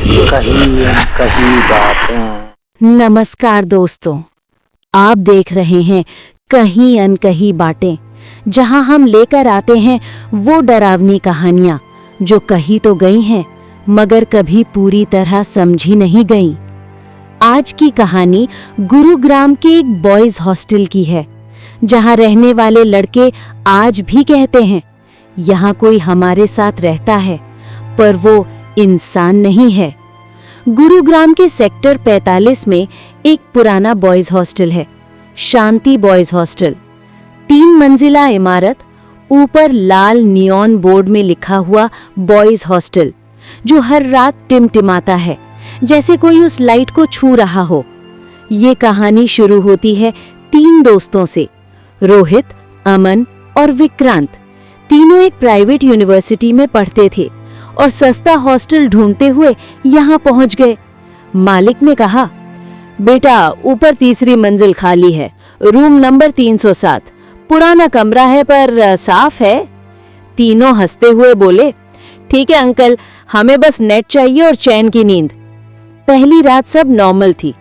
कही बातें। नमस्कार दोस्तों, आप देख रहे हैं कहीं अनकही बातें, जहां हम लेकर आते हैं वो डरावनी कहानियां जो कही तो गई हैं मगर कभी पूरी तरह समझी नहीं गई। आज की कहानी गुरुग्राम के एक बॉयज हॉस्टल की है, जहां रहने वाले लड़के आज भी कहते हैं यहाँ कोई हमारे साथ रहता है पर वो इंसान नहीं है। गुरुग्राम के सेक्टर 45 में एक पुराना बॉयज हॉस्टल है, शांति बॉयज हॉस्टल। 3 मंजिला इमारत, ऊपर लाल नियॉन बोर्ड में लिखा हुआ बॉयज हॉस्टल, जो हर रात टिमटिमाता है जैसे कोई उस लाइट को छू रहा हो। ये कहानी शुरू होती है 3 दोस्तों से, रोहित, अमन और विक्रांत। तीनों एक प्राइवेट यूनिवर्सिटी में पढ़ते थे और सस्ता हॉस्टल ढूंढते हुए यहाँ पहुँच गए। मालिक ने कहा, बेटा ऊपर 3री मंजिल खाली है, रूम नंबर 307, पुराना कमरा है पर साफ है। तीनों हंसते हुए बोले, ठीक है अंकल, हमें बस नेट चाहिए और चैन की नींद। पहली रात सब नॉर्मल थी,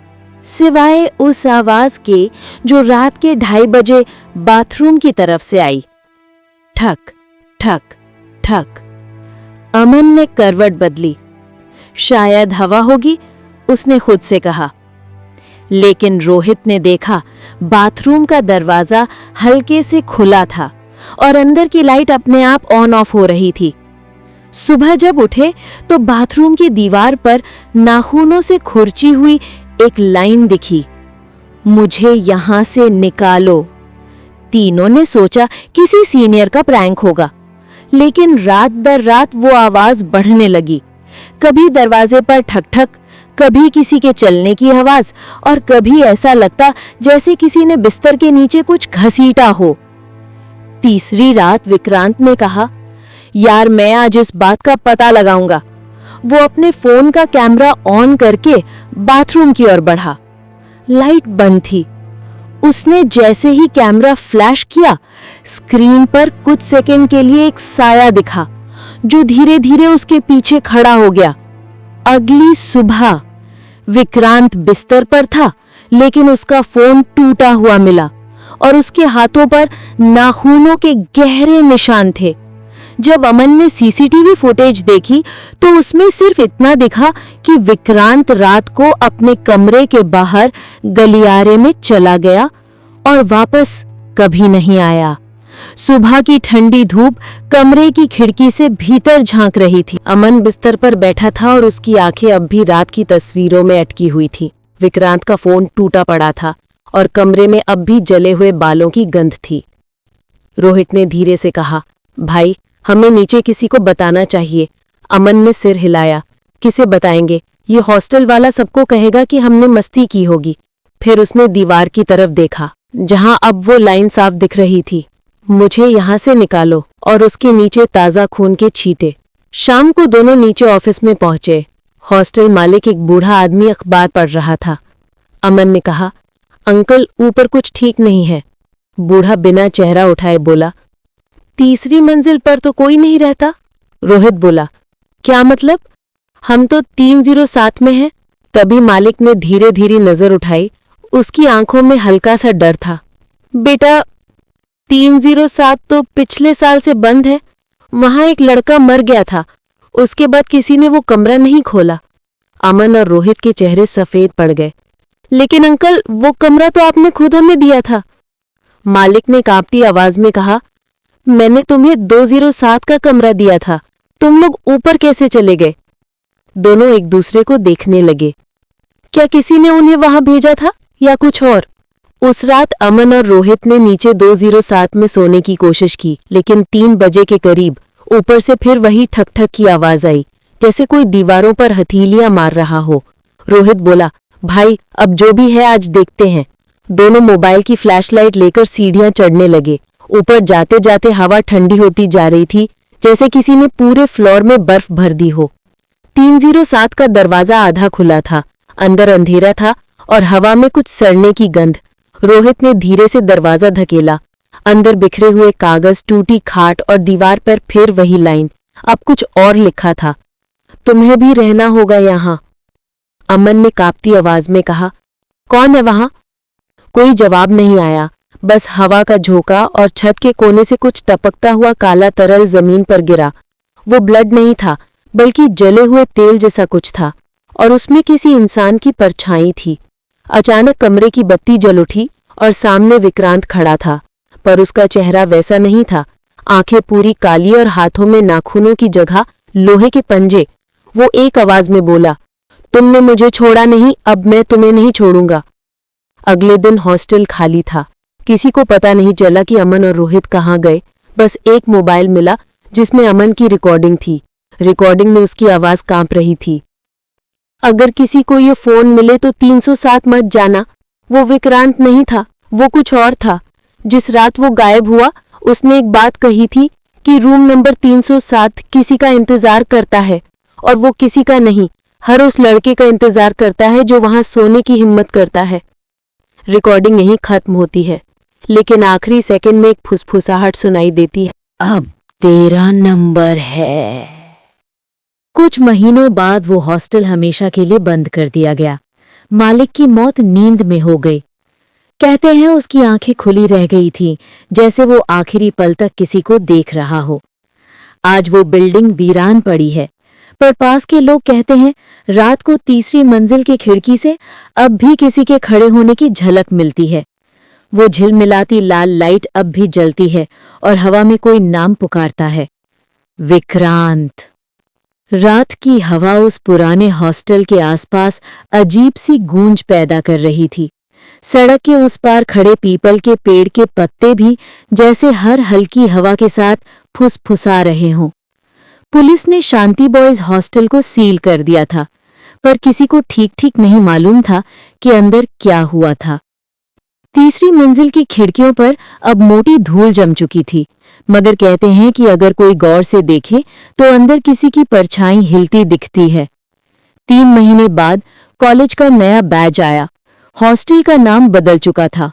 सिवाय उस आवाज के जो रात के 2:30 बजे बाथरूम की तरफ से आई। ठक ठक ठक। अमन ने करवट बदली। शायद हवा होगी, उसने खुद से कहा। लेकिन रोहित ने देखा बाथरूम का दरवाजा हल्के से खुला था और अंदर की लाइट अपने आप ऑन ऑफ हो रही थी। सुबह जब उठे तो बाथरूम की दीवार पर नाखूनों से खुरची हुई एक लाइन दिखी, मुझे यहां से निकालो। तीनों ने सोचा किसी सीनियर का प्रैंक होगा, लेकिन रात दर रात वो आवाज बढ़ने लगी। कभी दरवाजे पर ठक ठक, कभी किसी के चलने की आवाज और कभी ऐसा लगता जैसे किसी ने बिस्तर के नीचे कुछ घसीटा हो। तीसरी रात विक्रांत ने कहा, यार मैं आज इस बात का पता लगाऊंगा। वो अपने फोन का कैमरा ऑन करके बाथरूम की ओर बढ़ा। लाइट बंद थी। उसने जैसे ही कैमरा फ्लैश किया, स्क्रीन पर कुछ सेकंड के लिए एक साया दिखा जो धीरे धीरे उसके पीछे खड़ा हो गया। अगली सुबह विक्रांत बिस्तर पर था, लेकिन उसका फोन टूटा हुआ मिला और उसके हाथों पर नाखूनों के गहरे निशान थे। जब अमन ने सीसीटीवी फुटेज देखी तो उसमें सिर्फ इतना दिखा कि विक्रांत रात को अपने कमरे के बाहर गलियारे में चला गया और वापस कभी नहीं आया। सुबह की ठंडी धूप कमरे की खिड़की से भीतर झांक रही थी। अमन बिस्तर पर बैठा था और उसकी आंखें अब भी रात की तस्वीरों में अटकी हुई थी। विक्रांत का फोन टूटा पड़ा था और कमरे में अब भी जले हुए बालों की गंध थी। रोहित ने धीरे से कहा, भाई हमें नीचे किसी को बताना चाहिए। अमन ने सिर हिलाया, किसे बताएंगे? ये हॉस्टल वाला सबको कहेगा कि हमने मस्ती की होगी। फिर उसने दीवार की तरफ देखा, जहां अब वो लाइन साफ दिख रही थी, मुझे यहाँ से निकालो, और उसके नीचे ताज़ा खून के छींटे। शाम को दोनों नीचे ऑफिस में पहुंचे। हॉस्टल मालिक एक बूढ़ा आदमी अखबार पढ़ रहा था। अमन ने कहा, अंकल ऊपर कुछ ठीक नहीं है। बूढ़ा बिना चेहरा उठाए बोला, 3री मंजिल पर तो कोई नहीं रहता। रोहित बोला, क्या मतलब? हम तो 307 में हैं। तभी मालिक ने धीरे धीरे नजर उठाई। उसकी आंखों में हल्का सा डर था। बेटा 307 तो पिछले साल से बंद है। वहां एक लड़का मर गया था, उसके बाद किसी ने वो कमरा नहीं खोला। अमन और रोहित के चेहरे सफेद पड़ गए। लेकिन अंकल वो कमरा तो आपने खुद हमें दिया था। मालिक ने कांपती आवाज में कहा, मैंने तुम्हें 207 का कमरा दिया था, तुम लोग ऊपर कैसे चले गए? दोनों एक दूसरे को देखने लगे। क्या किसी ने उन्हें वहां भेजा था या कुछ और? उस रात अमन और रोहित ने नीचे 207 में सोने की कोशिश की, लेकिन 3 बजे के करीब ऊपर से फिर वही ठक ठक की आवाज आई, जैसे कोई दीवारों पर हथेलियां मार रहा हो। रोहित बोला, भाई अब जो भी है आज देखते हैं। दोनों मोबाइल की फ्लैशलाइट लेकर सीढ़ियां चढ़ने लगे। ऊपर जाते जाते हवा ठंडी होती जा रही थी, जैसे किसी ने पूरे फ्लोर में बर्फ भर दी हो। 307 का दरवाजा आधा खुला था, अंदर अंधेरा था और हवा में कुछ सड़ने की गंध। रोहित ने धीरे से दरवाजा धकेला। अंदर बिखरे हुए कागज, टूटी खाट और दीवार पर फिर वही लाइन। अब कुछ और लिखा था, तुम्हें भी रहना होगा यहाँ, अमन ने कांपती आवाज में कहा। कौन है वहां? कोई जवाब नहीं आया, बस हवा का झोंका और छत के कोने से कुछ टपकता हुआ काला तरल जमीन पर गिरा। वो ब्लड नहीं था, बल्कि जले हुए तेल जैसा कुछ था, और उसमें किसी इंसान की परछाई थी। अचानक कमरे की बत्ती जल उठी और सामने विक्रांत खड़ा था, पर उसका चेहरा वैसा नहीं था। आंखें पूरी काली और हाथों में नाखूनों की जगह लोहे के पंजे। वो एक आवाज में बोला, तुमने मुझे छोड़ा नहीं, अब मैं तुम्हें नहीं छोड़ूंगा। अगले दिन हॉस्टल खाली था। किसी को पता नहीं चला कि अमन और रोहित कहाँ गए। बस एक मोबाइल मिला जिसमें अमन की रिकॉर्डिंग थी। रिकॉर्डिंग में उसकी आवाज कांप रही थी। अगर किसी को ये फोन मिले तो 307 मत जाना। वो विक्रांत नहीं था, वो कुछ और था। जिस रात वो गायब हुआ, उसने एक बात कही थी कि रूम नंबर 307 किसी का इंतजार करता है, और वो किसी का नहीं, हर उस लड़के का इंतजार करता है जो वहां सोने की हिम्मत करता है। रिकॉर्डिंग यहीं खत्म होती है, लेकिन आखिरी सेकंड में एक फुसफुसाहट सुनाई देती है, अब तेरा नंबर है। कुछ महीनों बाद वो हॉस्टल हमेशा के लिए बंद कर दिया गया। मालिक की मौत नींद में हो गई। कहते हैं उसकी आंखें खुली रह गई थीं, जैसे वो आखिरी पल तक किसी को देख रहा हो। आज वो बिल्डिंग वीरान पड़ी है, पर पास के लोग कहते हैं रात को तीसरी मंजिल की खिड़की से अब भी किसी के खड़े होने की झलक मिलती है। वो झिलमिलाती लाल लाइट अब भी जलती है और हवा में कोई नाम पुकारता है, विक्रांत। रात की हवा उस पुराने हॉस्टल के आसपास अजीब सी गूंज पैदा कर रही थी। सड़क के उस पार खड़े पीपल के पेड़ के पत्ते भी जैसे हर हल्की हवा के साथ फुसफुसा रहे हों। पुलिस ने शांति बॉयज हॉस्टल को सील कर दिया था, पर किसी को ठीक ठीक नहीं मालूम था कि अंदर क्या हुआ था। तीसरी मंजिल की खिड़कियों पर अब मोटी धूल जम चुकी थी, मगर कहते हैं कि अगर कोई गौर से देखे तो अंदर किसी की परछाई हिलती दिखती है। 3 महीने बाद कॉलेज का नया बैच आया। हॉस्टल का नाम बदल चुका था,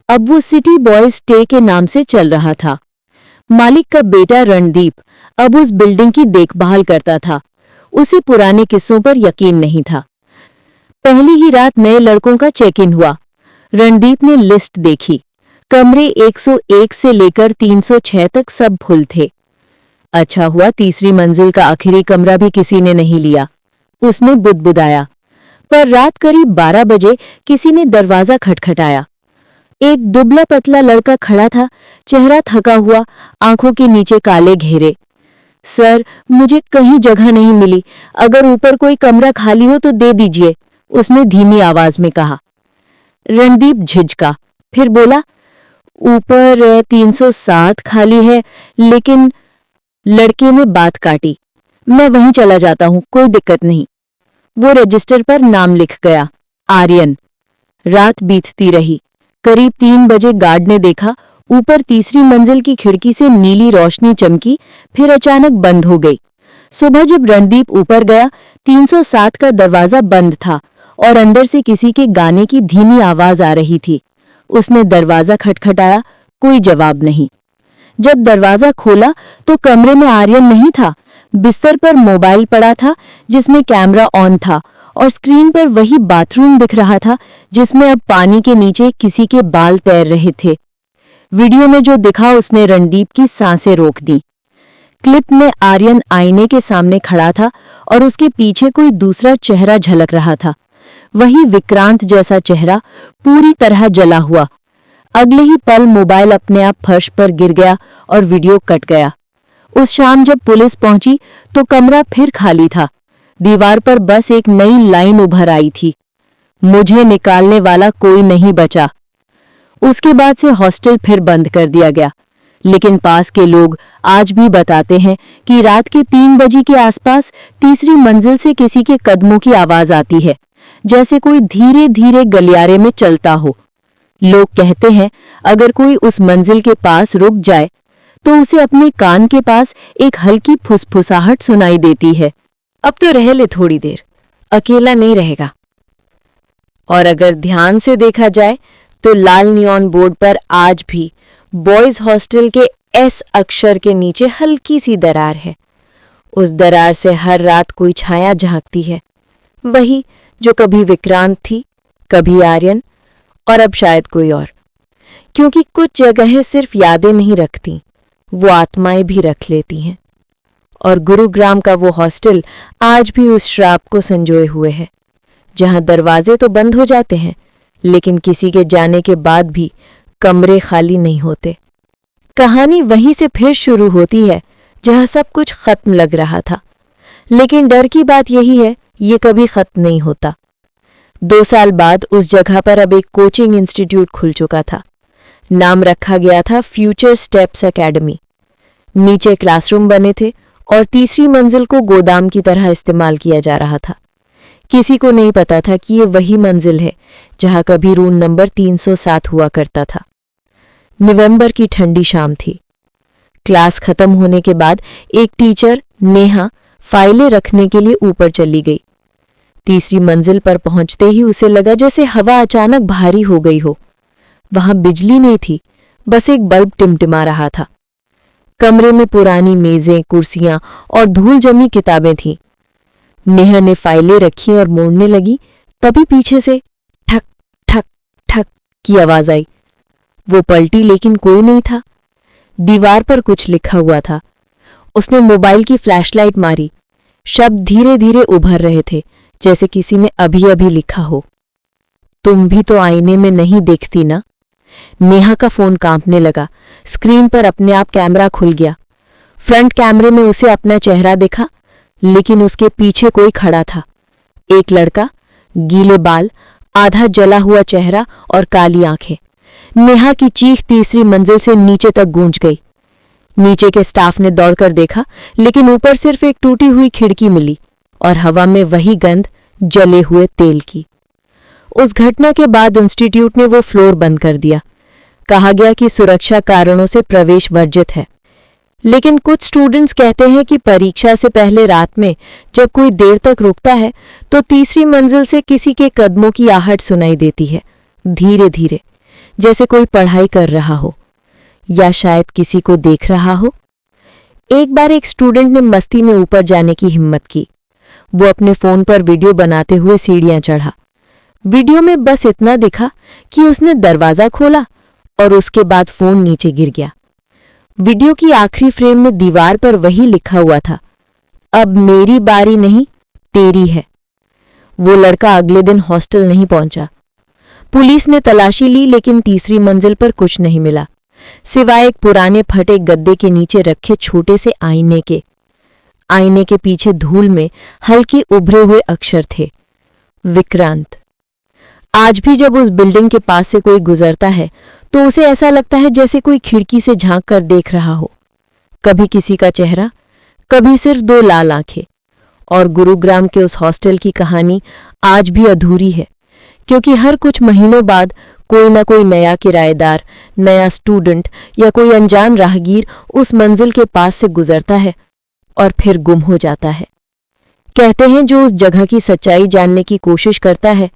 अब वो सिटी बॉयज स्टे के नाम से चल रहा था। मालिक का बेटा रणदीप अब उस बिल्डिंग की देखभाल करता था। उसे पुराने किस्सों पर यकीन नहीं था। पहली ही रात नए लड़कों का चेक इन हुआ। रणदीप ने लिस्ट देखी। कमरे 101 से लेकर 306 तक सब फुल थे। अच्छा हुआ तीसरी मंजिल का आखिरी कमरा भी किसी ने नहीं लिया, उसने बुदबुदाया। पर रात करीब 12 बजे किसी ने दरवाजा खटखटाया। एक दुबला पतला लड़का खड़ा था, चेहरा थका हुआ, आंखों के नीचे काले घेरे। सर, मुझे कहीं जगह नहीं मिली, अगर ऊपर कोई कमरा खाली हो तो दे दीजिए, उसने धीमी आवाज में कहा। रणदीप झिझका, फिर बोला, ऊपर 307 खाली है, लेकिन लड़के ने बात काटी। मैं वहीं चला जाता हूं, कोई दिक्कत नहीं। वो रजिस्टर पर नाम लिख गया, आर्यन। रात बीतती रही। करीब 3 बजे गार्ड ने देखा ऊपर तीसरी मंजिल की खिड़की से नीली रोशनी चमकी, फिर अचानक बंद हो गई। सुबह जब रणदीप ऊपर गया, 307 का दरवाजा बंद था और अंदर से किसी के गाने की धीमी आवाज आ रही थी। उसने दरवाजा खटखटाया, कोई जवाब नहीं। जब दरवाजा खोला तो कमरे में आर्यन नहीं था। बिस्तर पर मोबाइल पड़ा था जिसमें कैमरा ऑन था, और स्क्रीन पर वही बाथरूम दिख रहा था जिसमें अब पानी के नीचे किसी के बाल तैर रहे थे। वीडियो में जो दिखा उसने रणदीप की सांसें रोक दी। क्लिप में आर्यन आईने के सामने खड़ा था और उसके पीछे कोई दूसरा चेहरा झलक रहा था, वही विक्रांत जैसा चेहरा, पूरी तरह जला हुआ। अगले ही पल मोबाइल अपने आप फर्श पर गिर गया और वीडियो कट गया। उस शाम जब पुलिस पहुंची तो कमरा फिर खाली था। दीवार पर बस एक नई लाइन उभर आई थी, मुझे निकालने वाला कोई नहीं बचा। उसके बाद से हॉस्टल फिर बंद कर दिया गया, लेकिन पास के लोग आज भी बताते हैं कि रात के 3 बजे के आसपास तीसरी मंजिल से किसी के कदमों की आवाज आती है, जैसे कोई धीरे धीरे गलियारे में चलता हो। लोग कहते हैं अगर कोई उस मंजिल के पास रुक जाए तो उसे अपने कान के पास एक हल्की फुसफुसाहट सुनाई देती है, अब तो रह ले थोड़ी देर, अकेला नहीं रहेगा। और अगर ध्यान से देखा जाए तो लाल नियॉन बोर्ड पर आज भी बॉयज हॉस्टल के एस अक्षर के नीचे हल्की सी दरार है। उस दरार से हर रात कोई छाया झांकती है, वही जो कभी विक्रांत थी, कभी आर्यन और अब शायद कोई और। क्योंकि कुछ जगहें सिर्फ यादें नहीं रखती, वो आत्माएं भी रख लेती हैं। और गुरुग्राम का वो हॉस्टल आज भी उस श्राप को संजोए हुए है, जहां दरवाजे तो बंद हो जाते हैं, लेकिन किसी के जाने के बाद भी कमरे खाली नहीं होते। कहानी वहीं से फिर शुरू होती है जहां सब कुछ खत्म लग रहा था, लेकिन डर की बात यही है, ये कभी खत्म नहीं होता। 2 साल बाद उस जगह पर अब एक कोचिंग इंस्टीट्यूट खुल चुका था। नाम रखा गया था फ्यूचर स्टेप्स एकेडमी। नीचे क्लासरूम बने थे और तीसरी मंजिल को गोदाम की तरह इस्तेमाल किया जा रहा था। किसी को नहीं पता था कि ये वही मंजिल है जहां कभी रूम नंबर 307 हुआ करता था। नवंबर की ठंडी शाम थी। क्लास खत्म होने के बाद एक टीचर नेहा फाइलें रखने के लिए ऊपर चली गई। तीसरी मंजिल पर पहुंचते ही उसे लगा जैसे हवा अचानक भारी हो गई हो। वहां बिजली नहीं थी, बस एक बल्ब टिमटिमा रहा था। कमरे में पुरानी मेजें, कुर्सियां और धूल जमी किताबें थीं। नेहा ने फाइलें रखी और मोड़ने लगी, तभी पीछे से ठक ठक ठक की आवाज आई। वो पलटी, लेकिन कोई नहीं था। दीवार पर कुछ लिखा हुआ था। उसने मोबाइल की फ्लैशलाइट मारी। शब्द धीरे धीरे उभर रहे थे, जैसे किसी ने अभी अभी लिखा हो। तुम भी तो आईने में नहीं देखती ना। नेहा का फोन कांपने लगा। स्क्रीन पर अपने आप कैमरा खुल गया। फ्रंट कैमरे में उसे अपना चेहरा दिखा, लेकिन उसके पीछे कोई खड़ा था। एक लड़का, गीले बाल, आधा जला हुआ चेहरा और काली आंखें। नेहा की चीख तीसरी मंजिल से नीचे तक गूंज गई। नीचे के स्टाफ ने दौड़कर देखा, लेकिन ऊपर सिर्फ एक टूटी हुई खिड़की मिली और हवा में वही गंध जले हुए तेल की। उस घटना के बाद इंस्टीट्यूट ने वो फ्लोर बंद कर दिया। कहा गया कि सुरक्षा कारणों से प्रवेश वर्जित है। लेकिन कुछ स्टूडेंट्स कहते हैं कि परीक्षा से पहले रात में जब कोई देर तक रुकता है तो तीसरी मंजिल से किसी के कदमों की आहट सुनाई देती है, धीरे धीरे, जैसे कोई पढ़ाई कर रहा हो या शायद किसी को देख रहा हो। एक बार एक स्टूडेंट ने मस्ती में ऊपर जाने की हिम्मत की। वो अपने फोन पर वीडियो बनाते हुए सीढ़ियां चढ़ा। वीडियो में बस इतना दिखा कि उसने दरवाजा खोला और उसके बाद फोन नीचे गिर गया। वीडियो की आखिरी फ्रेम में दीवार पर वही लिखा हुआ था, अब मेरी बारी नहीं, तेरी है। वो लड़का अगले दिन हॉस्टल नहीं पहुंचा। पुलिस ने तलाशी ली, लेकिन तीसरी मंजिल पर कुछ नहीं मिला, सिवाय एक पुराने फटे गद्दे के नीचे रखे छोटे से आईने के। आईने के पीछे धूल में हल्के उभरे हुए अक्षर थे, विक्रांत। आज भी जब उस बिल्डिंग के पास से कोई गुजरता है तो उसे ऐसा लगता है जैसे कोई खिड़की से झांक कर देख रहा हो। कभी किसी का चेहरा, कभी सिर्फ 2 लाल आंखें। और गुरुग्राम के उस हॉस्टल की कहानी आज भी अधूरी है, क्योंकि हर कुछ महीनों बाद कोई ना कोई नया किराएदार, नया स्टूडेंट या कोई अनजान राहगीर उस मंजिल के पास से गुजरता है और फिर गुम हो जाता है। कहते हैं जो उस जगह की सच्चाई जानने की कोशिश करता है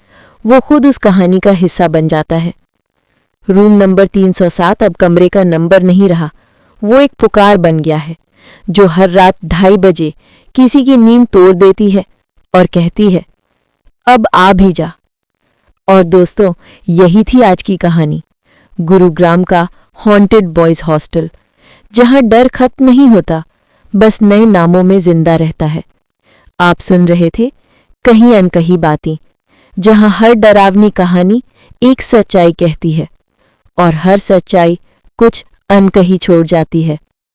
वो खुद उस कहानी का हिस्सा बन जाता है। रूम नंबर 307 अब कमरे का नंबर नहीं रहा, वो एक पुकार बन गया है जो हर रात 2:30 बजे किसी की नींद तोड़ देती है और कहती है, अब आ भी जा। और दोस्तों, यही थी आज की कहानी, गुरुग्राम का हॉन्टेड बॉयज हॉस्टल, जहां डर खत्म नहीं होता, बस नए नामों में जिंदा रहता है। आप सुन रहे थे कहीं अनकही बातें, जहां हर डरावनी कहानी एक सच्चाई कहती है और हर सच्चाई कुछ अनकही छोड़ जाती है।